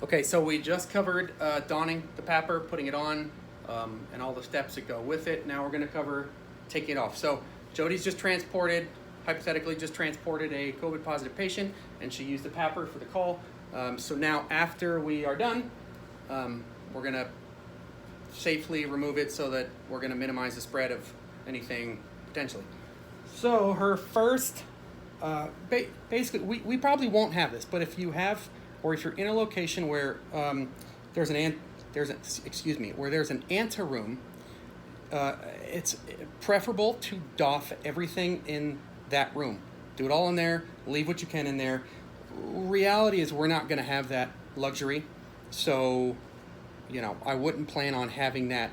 Okay, so we just covered donning the PAPR, putting it on, and all the steps that go with it. Now we're going to cover taking it off. So Jody's just transported, hypothetically just transported a COVID positive patient, and she used the PAPR for the call. So now after we are done, we're going to safely remove it so that we're going to minimize the spread of anything potentially. So her first, basically, we probably won't have this, but if you have, or if you're in a location where there's an anteroom, it's preferable to doff everything in that room. Do it all in there. Leave what you can in there. Reality is we're not going to have that luxury, so I wouldn't plan on having that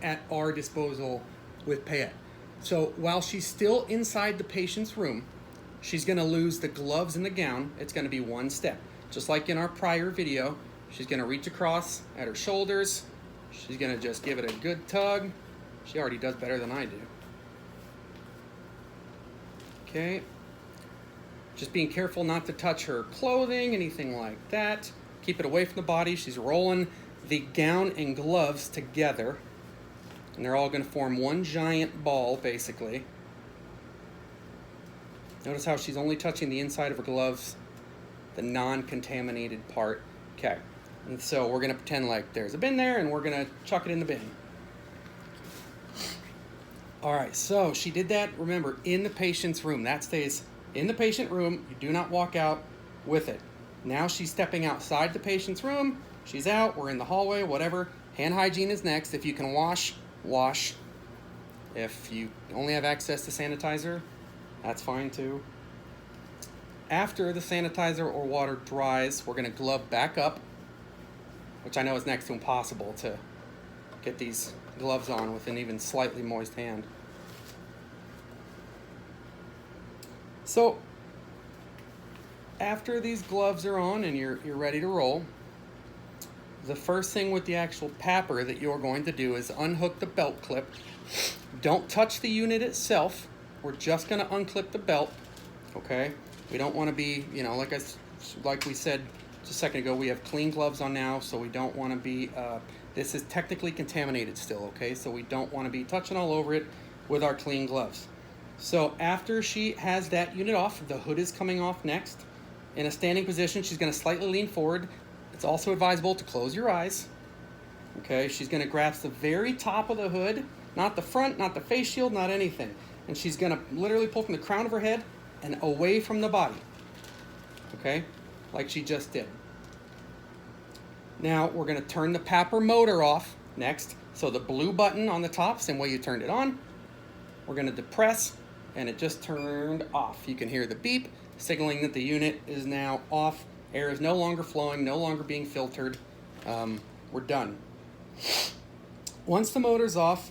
at our disposal with Payette. So while she's still inside the patient's room, she's going to lose the gloves and the gown. It's going to be one step. Just like in our prior video, she's going to reach across at her shoulders. She's going to just give it a good tug. She already does better than I do. Okay. Just being careful not to touch her clothing, anything like that. Keep it away from the body. She's rolling the gown and gloves together, and they're all going to form one giant ball, basically. Notice how she's only touching the inside of her gloves, the non-contaminated part. Okay, and so we're going to pretend like there's a bin there, and we're going to chuck it in the bin. All right, so she did that, remember, in the patient's room. That stays in the patient room. You do not walk out with it. Now she's stepping outside the patient's room. She's out, we're in the hallway, whatever. Hand hygiene is next. If you can wash, wash. If you only have access to sanitizer, that's fine too. After the sanitizer or water dries, we're gonna glove back up, which I know is next to impossible to get these gloves on with an even slightly moist hand. So, after these gloves are on and you're ready to roll, the first thing with the actual PAPR that you're going to do is unhook the belt clip. Don't touch the unit itself. We're just going to unclip the belt, okay? We don't want to be, like we said just a second ago, we have clean gloves on now, so we don't want to be, this is technically contaminated still, okay? So we don't want to be touching all over it with our clean gloves. So after she has that unit off, the hood is coming off next. In a standing position, she's going to slightly lean forward. It's also advisable to close your eyes. Okay, she's going to grasp the very top of the hood, not the front, not the face shield, not anything. And she's going to literally pull from the crown of her head and away from the body. Okay, like she just did. Now we're going to turn the PAPR motor off next. So the blue button on the top, same way you turned it on, we're going to depress, and it just turned off. You can hear the beep, signaling that the unit is now off. Air is no longer flowing, no longer being filtered. We're done. Once the motor's off,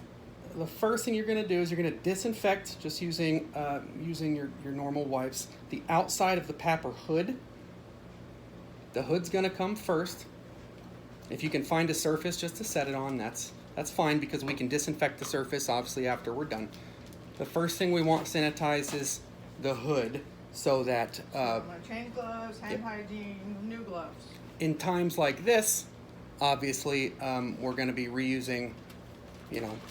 the first thing you're going to do is you're going to disinfect, just using your normal wipes, the outside of the PAPR hood. The hood's going to come first. If you can find a surface just to set it on, that's fine, because we can disinfect the surface obviously after we're done. The first thing we want sanitized is the hood, so that chain gloves, hand hygiene, new gloves. In times like this, obviously, we're going to be reusing,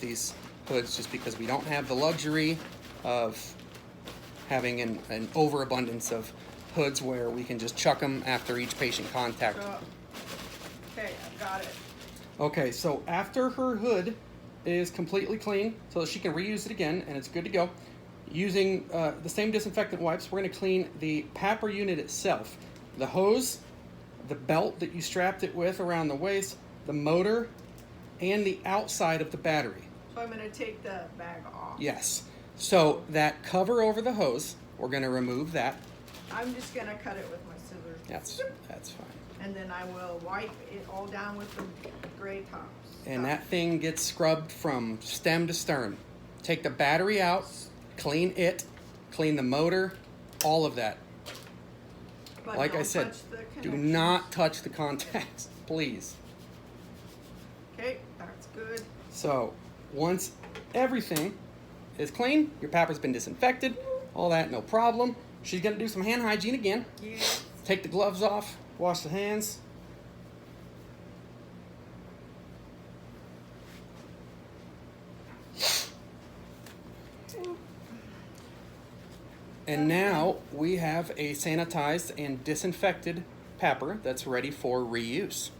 these hoods, just because we don't have the luxury of having an overabundance of hoods where we can just chuck them after each patient contact. Okay, I've got it. Okay, so after her hood is completely clean, so that she can reuse it again, and it's good to go, using the same disinfectant wipes, we're going to clean the PAPR unit itself. The hose, the belt that you strapped it with around the waist, the motor, and the outside of the battery. So I'm going to take the bag off. Yes. So that cover over the hose, we're going to remove that. I'm just going to cut it with my scissors. That's fine. And then I will wipe it all down with the gray tops. And that thing gets scrubbed from stem to stern. Take the battery out, clean it, clean the motor, all of that. But like I said, do not touch the contacts, please. Okay, that's good. So once everything is clean, your PAPR's been disinfected, all that, no problem. She's gonna do some hand hygiene again. Yeah. Take the gloves off, wash the hands. And now we have a sanitized and disinfected PAPR that's ready for reuse.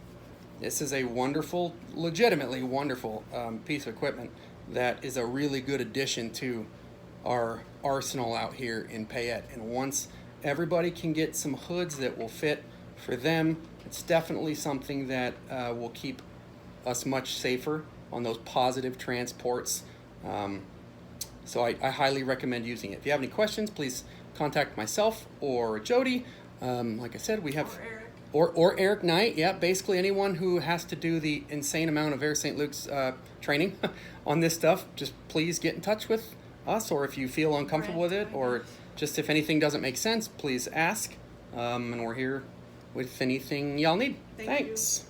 This is a wonderful, legitimately wonderful piece of equipment that is a really good addition to our arsenal out here in Payette. And once everybody can get some hoods that will fit for them, it's definitely something that will keep us much safer on those positive transports. So I highly recommend using it. If you have any questions, please contact myself or Jody. Like I said, we have... Or Eric Knight, yeah, basically anyone who has to do the insane amount of Air St. Luke's training on this stuff, just please get in touch with us, or if you feel uncomfortable with it, or just if anything doesn't make sense, please ask, and we're here with anything y'all need. Thanks.